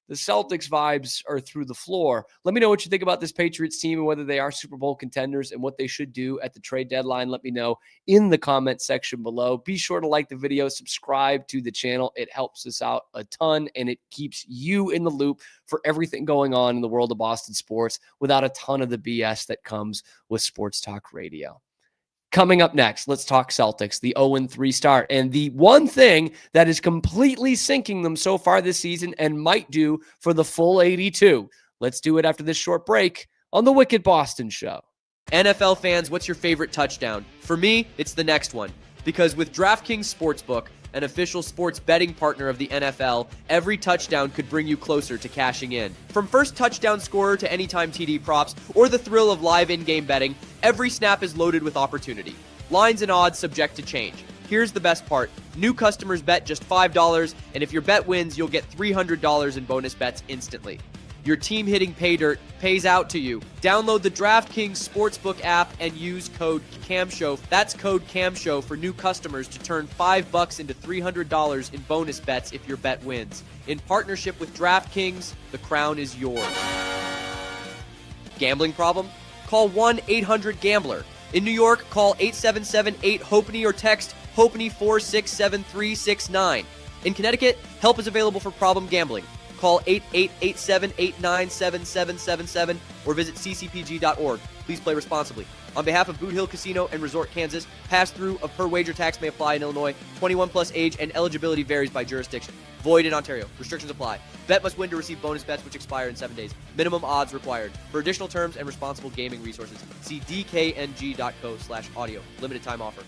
Speaker 5: The Celtics vibes are through the floor. Let me know what you think about this Patriots team and whether they are Super Bowl contenders and what they should do at the trade deadline. Let me know in the comment section below. Be sure to like the video, subscribe to the channel. It helps us out a ton, and it keeps you in the loop for everything going on in the world of Boston sports without a ton of the BS that comes with sports talk radio. Coming up next, let's talk Celtics, the 0-3 start, and the one thing that is completely sinking them so far this season and might do for the full 82. Let's do it after this short break on the Wicked Boston Show. NFL fans, what's your favorite touchdown? For me, it's the next one, because with DraftKings Sportsbook, an official sports betting partner of the NFL, every touchdown could bring you closer to cashing in. From first touchdown scorer to anytime TD props, or the thrill of live in-game betting, every snap is loaded with opportunity. Lines and odds subject to change. Here's the best part. New customers bet just $5, and if your bet wins, you'll get $300 in bonus bets instantly. Your team hitting pay dirt pays out to you. Download the DraftKings Sportsbook app and use code CAMSHOW. That's code CAMSHOW for new customers to turn $5 into $300 in bonus bets if your bet wins. In partnership with DraftKings, the crown is yours. Gambling problem? Call 1-800-GAMBLER. In New York, call 877-8-HOPENY or text HOPENY 467369. In Connecticut, help is available for problem gambling. Call 8887-897777 or visit ccpg.org. Please play responsibly. On behalf of Boot Hill Casino and Resort Kansas, pass-through of per wager tax may apply in Illinois. 21 plus age and eligibility varies by jurisdiction. Void in Ontario. Restrictions apply. Bet must win to receive bonus bets which expire in 7 days. Minimum odds required. For additional terms and responsible gaming resources, see dkng.co/audio. Limited time offer.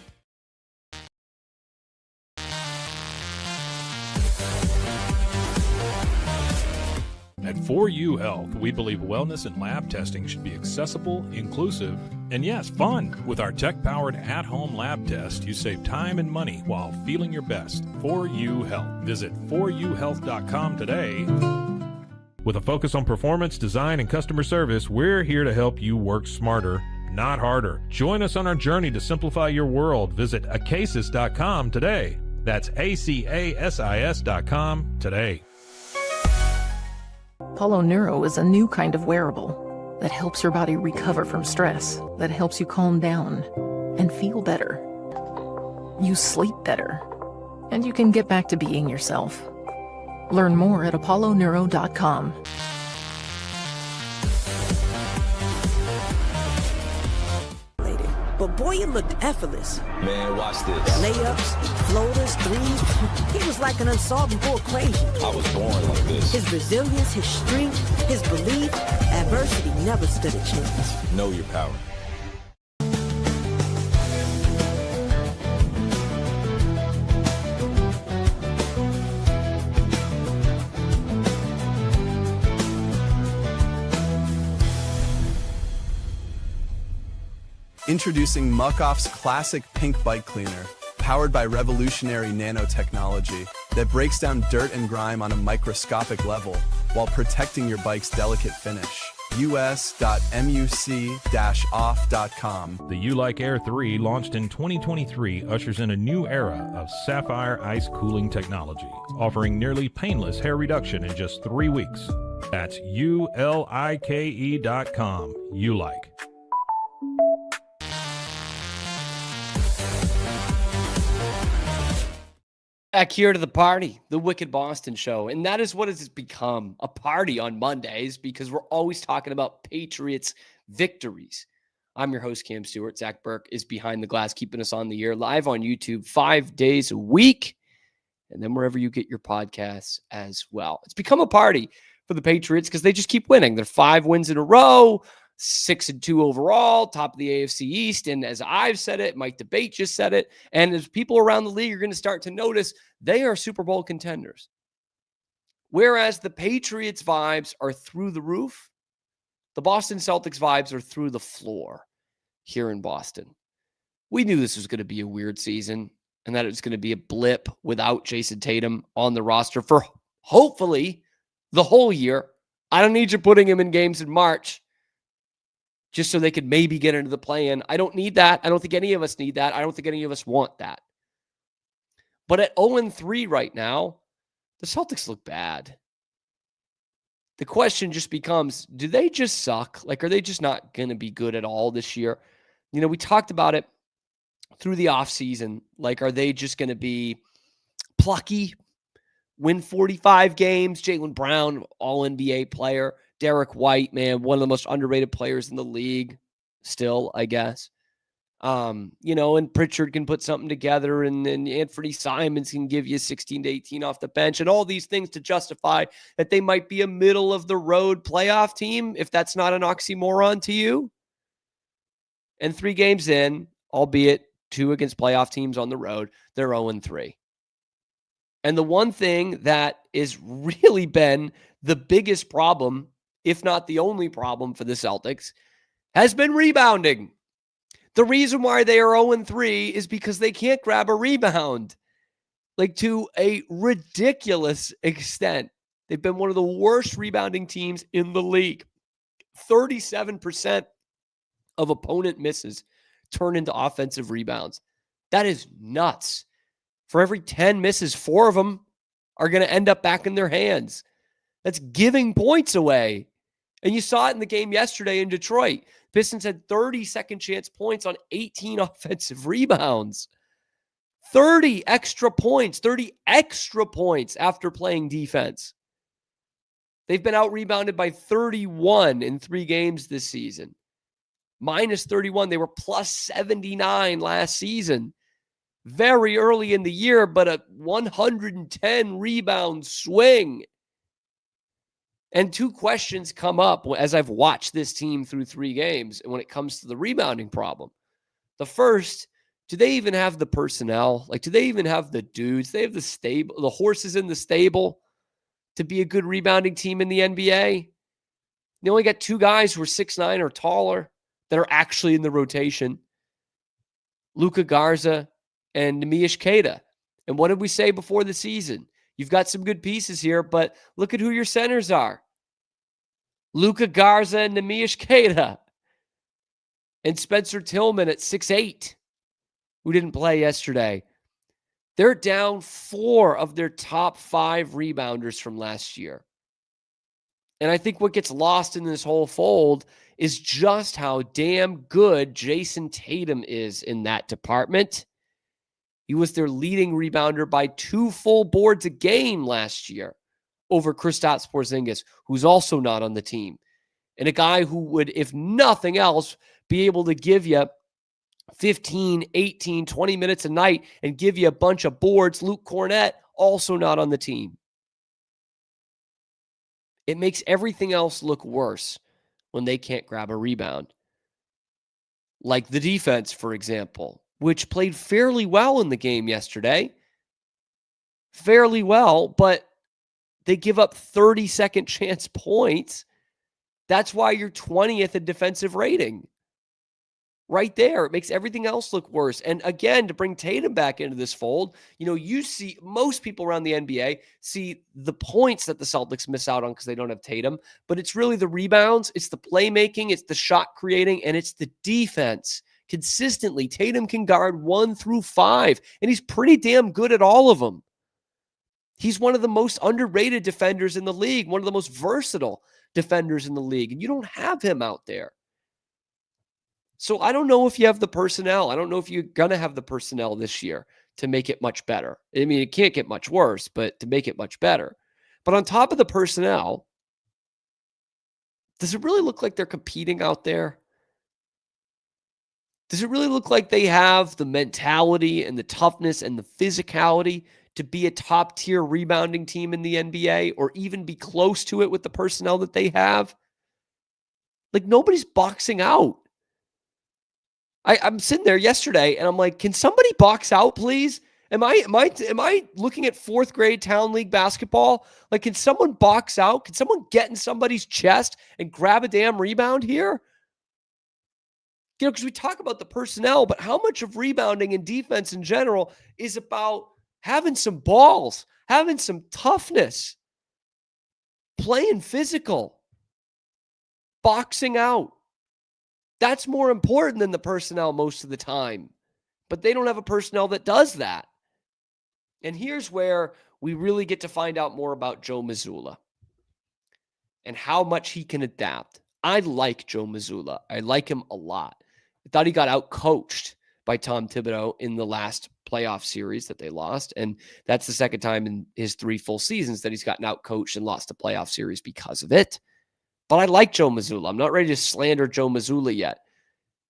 Speaker 1: At 4U Health, we believe wellness and lab testing should be accessible, inclusive, and yes, fun. With our tech-powered at-home lab test, you save time and money while feeling your best. 4U Health. Visit 4uhealth.com today. With a focus on performance, design, and customer service, we're here to help you work smarter, not harder. Join us on our journey to simplify your world. Visit acasis.com today. That's ACASIS.com today.
Speaker 10: Apollo Neuro is a new kind of wearable that helps your body recover from stress, that helps you calm down and feel better. You sleep better, and you can get back to being yourself. Learn more at apolloneuro.com.
Speaker 11: But boy, it looked effortless.
Speaker 12: Man, watch this.
Speaker 11: Layups, floaters, threes. He was like an unsolvable equation.
Speaker 12: I was born like this.
Speaker 11: His resilience, his strength, his belief, adversity never stood a chance.
Speaker 12: Know your power.
Speaker 13: Introducing Muck-Off's classic pink bike cleaner, powered by revolutionary nanotechnology that breaks down dirt and grime on a microscopic level while protecting your bike's delicate finish. us.muc-off.com.
Speaker 1: The U-Like Air 3, launched in 2023, ushers in a new era of sapphire ice cooling technology, offering nearly painless hair reduction in just 3 weeks. That's ulike.com. U-Like.
Speaker 5: Back here to the party, the Wicked Boston Show. And that is what it has become, a party on Mondays, because we're always talking about Patriots victories. I'm your host, Cam Stuart. Zach Burke is behind the glass, keeping us on the air, live on YouTube 5 days a week, and then wherever you get your podcasts as well. It's become a party for the Patriots because they just keep winning. They're 5 wins in a row, 6-2 overall, top of the AFC East. And as I've said it, Mike Debate just said it, and as people around the league are going to start to notice, they are Super Bowl contenders. Whereas the Patriots vibes are through the roof, the Boston Celtics vibes are through the floor here in Boston. We knew this was going to be a weird season and that it was going to be a blip without Jason Tatum on the roster for hopefully the whole year. I don't need you putting him in games in March just so they could maybe get into the play-in. I don't need that. I don't think any of us need that. I don't think any of us want that. But at 0-3 right now, the Celtics look bad. The question just becomes, do they just suck? Like, are they just not going to be good at all this year? You know, we talked about it through the offseason. Like, are they just going to be plucky, win 45 games? Jaylen Brown, all-NBA player. Derek White, man, one of the most underrated players in the league still, I guess. You know, and Pritchard can put something together, and Anthony Simons can give you 16 to 18 off the bench, and all these things to justify that they might be a middle-of-the-road playoff team, if that's not an oxymoron to you. And 3 games in, albeit 2 against playoff teams on the road, they're 0-3. And the one thing that has really been the biggest problem, if not the only problem for the Celtics, has been rebounding. The reason why they are 0-3 is because they can't grab a rebound, like to a ridiculous extent. They've been one of the worst rebounding teams in the league. 37% of opponent misses turn into offensive rebounds. That is nuts. For every 10 misses, 4 of them are going to end up back in their hands. That's giving points away. And you saw it in the game yesterday in Detroit. Pistons had 30 second chance points on 18 offensive rebounds. 30 extra points after playing defense. They've been out-rebounded by 31 in 3 games this season. Minus 31. They were plus 79 last season. Very early in the year, but a 110 rebound swing. And 2 questions come up as I've watched this team through 3 games when it comes to the rebounding problem. The first, do they even have the personnel? Like, do they even have the dudes? They have the stable, the horses in the stable to be a good rebounding team in the NBA? They only got 2 guys who are 6'9" or taller that are actually in the rotation. Luka Garza and Neemias Queta. And what did we say before the season? You've got some good pieces here, but look at who your centers are. Luka Garza and Neemias Queta. And Spencer Tillman at 6'8", who didn't play yesterday. They're down 4 of their top 5 rebounders from last year. And I think what gets lost in this whole fold is just how damn good Jason Tatum is in that department. He was their leading rebounder by 2 full boards a game last year over Kristaps Porzingis, who's also not on the team. And a guy who would, if nothing else, be able to give you 15, 18, 20 minutes a night and give you a bunch of boards. Luke Cornett, also not on the team. It makes everything else look worse when they can't grab a rebound. Like the defense, for example, which played fairly well in the game yesterday. Fairly well, but they give up 30-second chance points. That's why you're 20th in defensive rating. Right there. It makes everything else look worse. And again, to bring Tatum back into this fold, you see most people around the NBA see the points that the Celtics miss out on because they don't have Tatum, but it's really the rebounds, it's the playmaking, it's the shot creating, and it's the defense. Consistently, Tatum can guard 1 through 5, and he's pretty damn good at all of them. He's one of the most underrated defenders in the league, one of the most versatile defenders in the league, and you don't have him out there. So I don't know if you have the personnel. I don't know if you're going to have the personnel this year to make it much better. I mean, it can't get much worse, but to make it much better. But on top of the personnel, does it really look like they're competing out there? Does it really look like they have the mentality and the toughness and the physicality to be a top-tier rebounding team in the NBA or even be close to it with the personnel that they have? Like, nobody's boxing out. I'm sitting there yesterday and I'm like, can somebody box out, please? Am I looking at 4th grade town league basketball? Like, can someone box out? Can someone get in somebody's chest and grab a damn rebound here? Because we talk about the personnel, but how much of rebounding and defense in general is about having some balls, having some toughness, playing physical, boxing out. That's more important than the personnel most of the time. But they don't have a personnel that does that. And here's where we really get to find out more about Joe Mazzulla and how much he can adapt. I like Joe Mazzulla. I like him a lot. I thought he got out-coached by Tom Thibodeau in the last playoff series that they lost. And that's the second time in his 3 full seasons that he's gotten out-coached and lost a playoff series because of it. But I like Joe Mazzulla. I'm not ready to slander Joe Mazzulla yet.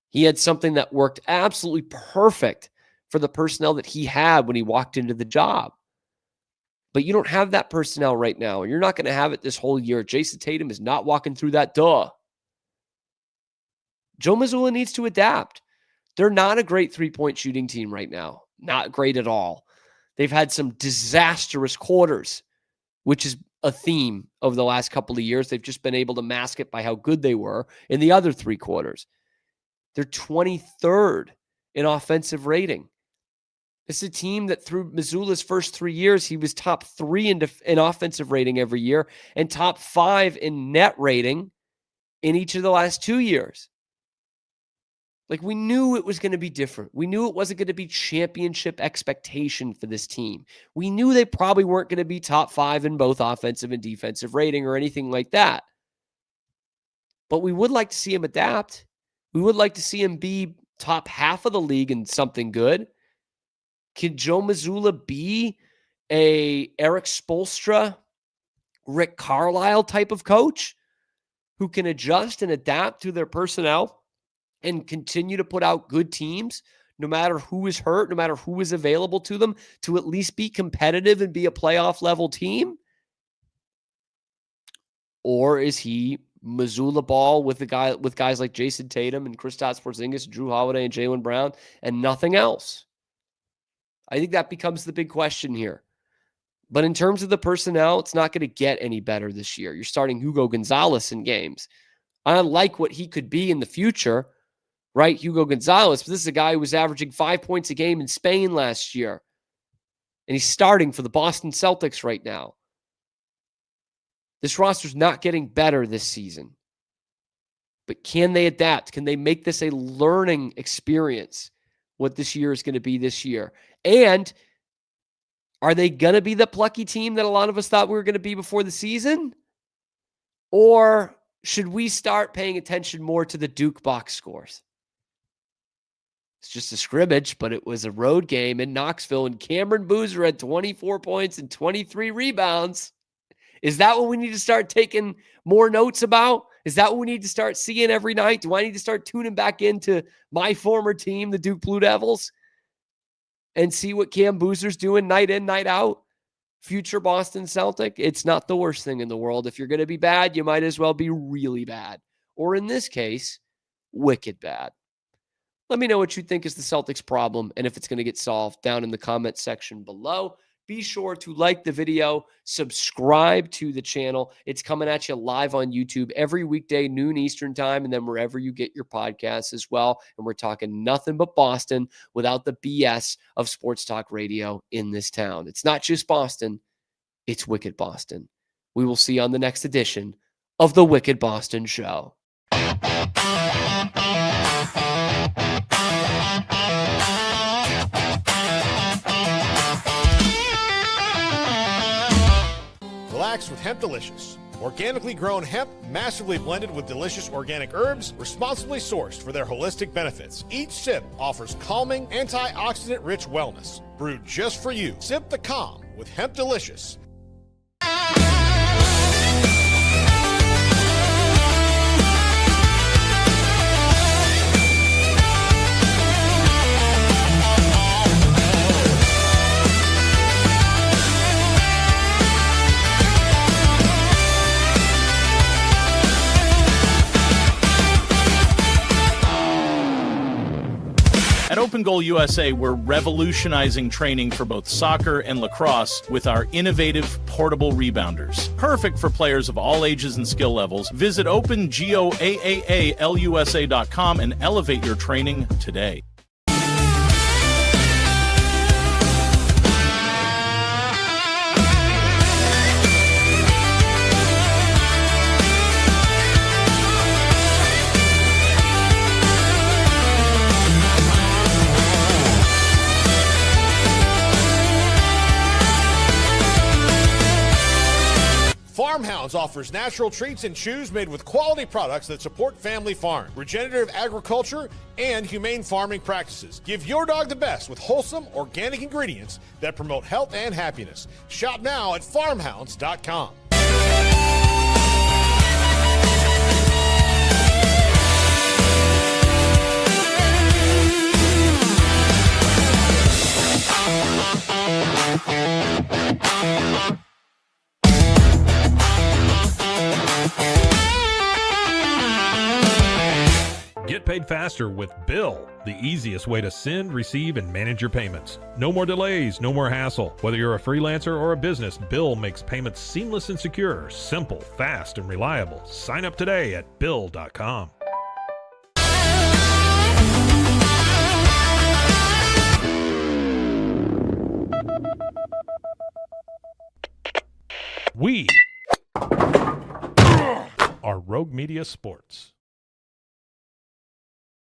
Speaker 5: He had something that worked absolutely perfect for the personnel that he had when he walked into the job. But you don't have that personnel right now, and you're not going to have it this whole year. Jason Tatum is not walking through that door. Joe Mazzulla needs to adapt. They're not a great three-point shooting team right now. Not great at all. They've had some disastrous quarters, which is a theme of the last couple of years. They've just been able to mask it by how good they were in the other 3 quarters. They're 23rd in offensive rating. This is a team that through Mazzulla's first 3 years, he was top 3 in offensive rating every year and top 5 in net rating in each of the last 2 years. Like, we knew it was going to be different. We knew it wasn't going to be championship expectation for this team. We knew they probably weren't going to be top 5 in both offensive and defensive rating or anything like that. But we would like to see him adapt. We would like to see him be top half of the league in something good. Can Joe Mazzulla be a Eric Spoelstra, Rick Carlisle type of coach who can adjust and adapt to their personnel and continue to put out good teams, no matter who is hurt, no matter who is available to them, to at least be competitive and be a playoff level team? Or is he Mazzulla ball with guys like Jason Tatum and Kristaps Porzingis, Drew Holiday, and Jaylen Brown, and nothing else? I think that becomes the big question here. But in terms of the personnel, it's not going to get any better this year. You're starting Hugo Gonzalez in games. I like what he could be in the future, right? Hugo Gonzalez, but this is a guy who was averaging 5 points a game in Spain last year. And he's starting for the Boston Celtics right now. This roster's not getting better this season. But can they adapt? Can they make this a learning experience, what this year is going to be this year? And are they going to be the plucky team that a lot of us thought we were going to be before the season? Or should we start paying attention more to the Duke box scores? It's just a scrimmage, but it was a road game in Knoxville, and Cameron Boozer had 24 points and 23 rebounds. Is that what we need to start taking more notes about? Is that what we need to start seeing every night? Do I need to start tuning back into my former team, the Duke Blue Devils, and see what Cam Boozer's doing night in, night out? Future Boston Celtic. It's not the worst thing in the world. If you're going to be bad, you might as well be really bad. Or in this case, wicked bad. Let me know what you think is the Celtics problem and if it's going to get solved down in the comment section below. Be sure to like the video, subscribe to the channel. It's coming at you live on YouTube every weekday, noon Eastern time, and then wherever you get your podcasts as well. And we're talking nothing but Boston without the BS of sports talk radio in this town. It's not just Boston, it's Wicked Boston. We will see you on the next edition of the Wicked Boston Show.
Speaker 14: Relax with Hemp Delicious. Organically grown hemp, massively blended with delicious organic herbs, responsibly sourced for their holistic benefits. Each sip offers calming, antioxidant-rich wellness. Brewed just for you. Sip the calm with Hemp Delicious.
Speaker 15: At Open Goal USA, we're revolutionizing training for both soccer and lacrosse with our innovative portable rebounders. Perfect for players of all ages and skill levels. Visit OpenGOAAALUSA.com and elevate your training today.
Speaker 14: Farmhounds offers natural treats and chews made with quality products that support family farm, regenerative agriculture, and humane farming practices. Give your dog the best with wholesome, organic ingredients that promote health and happiness. Shop now at farmhounds.com.
Speaker 1: Get paid faster with Bill, the easiest way to send, receive, and manage your payments. No more delays, no more hassle. Whether you're a freelancer or a business, Bill makes payments seamless and secure, simple, fast, and reliable. Sign up today at Bill.com. We are Rogue Media Sports.